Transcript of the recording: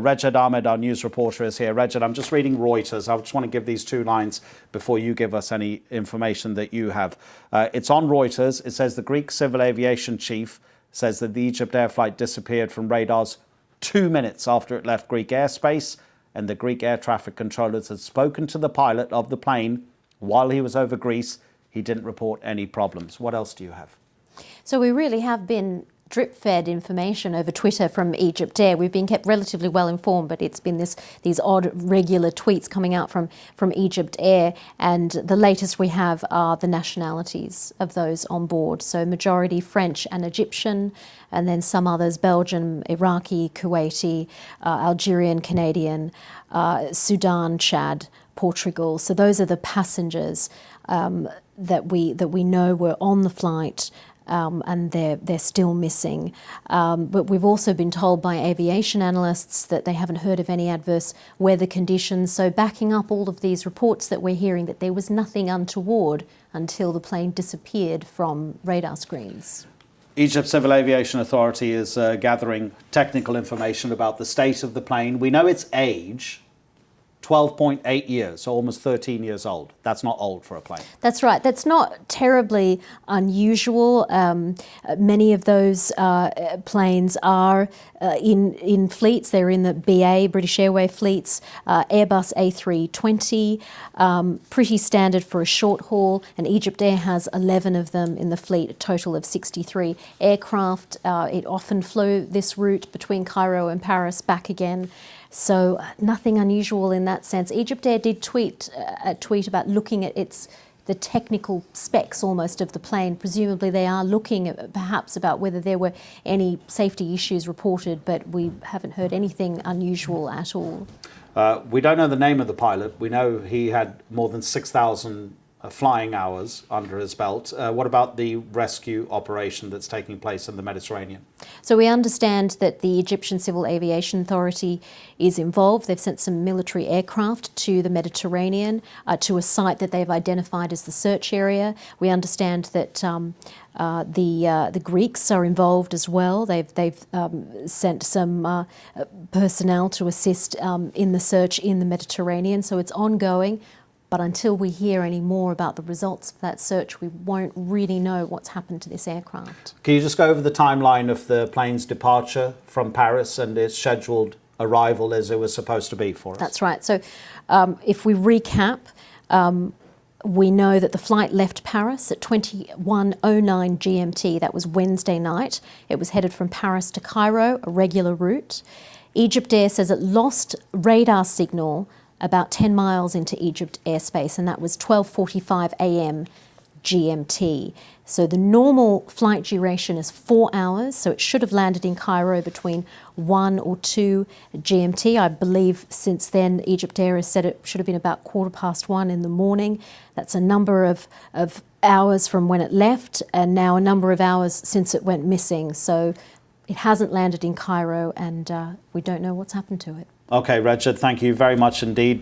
Rejad Ahmed, our news reporter, is here. Rejad, I'm just reading Reuters. I just want to give these two lines before you give us any information that you have. It's on Reuters. It says the Greek civil aviation chief says that the EgyptAir flight disappeared from radars 2 minutes after it left Greek airspace, and the Greek air traffic controllers had spoken to the pilot of the plane while he was over Greece. He didn't report any problems. What else do you have? So we really have been drip-fed information over Twitter from EgyptAir. We've been kept relatively well informed, but it's been these odd regular tweets coming out from EgyptAir, and the latest we have are the nationalities of those on board. So majority French and Egyptian, and then some others, Belgian, Iraqi, Kuwaiti, Algerian, Canadian, Sudan, Chad, Portugal. So those are the passengers that we know were on the flight. And they're still missing. But we've also been told by aviation analysts that they haven't heard of any adverse weather conditions. So backing up all of these reports that we're hearing, that there was nothing untoward until the plane disappeared from radar screens. Egypt Civil Aviation Authority is gathering technical information about the state of the plane. We know its age. 12.8 years, so almost 13 years old. That's not old for a plane. That's right. That's not terribly unusual. Many of those planes are in fleets. They're in the BA, British Airways fleets, Airbus A320, pretty standard for a short haul, and EgyptAir has 11 of them in the fleet, a total of 63 aircraft. It often flew this route between Cairo and Paris, back again. So nothing unusual in that sense. EgyptAir did tweet about looking at the technical specs almost of the plane. Presumably they are looking at perhaps about whether there were any safety issues reported, but we haven't heard anything unusual at all. We don't know the name of the pilot. We know he had more than 6,000 flying hours under his belt. What about the rescue operation that's taking place in the Mediterranean? So we understand that the Egyptian Civil Aviation Authority is involved. They've sent some military aircraft to the Mediterranean, to a site that they've identified as the search area. We understand that the Greeks are involved as well. They've sent some personnel to assist in the search in the Mediterranean. So it's ongoing. But until we hear any more about the results of that search, we won't really know what's happened to this aircraft. Can you just go over the timeline of the plane's departure from Paris and its scheduled arrival as it was supposed to be for us? That's right. So if we recap, we know that the flight left Paris at 21:09 GMT. That was Wednesday night. It was headed from Paris to Cairo, a regular route. EgyptAir says it lost radar signal about 10 miles into Egypt airspace, and that was 12:45 a.m. GMT. So the normal flight duration is 4 hours, so it should have landed in Cairo between 1 or 2 GMT. I believe since then EgyptAir has said it should have been about 1:15 in the morning. That's a number of hours from when it left, and now a number of hours since it went missing. So it hasn't landed in Cairo, and we don't know what's happened to it. Okay, Rejad, thank you very much indeed.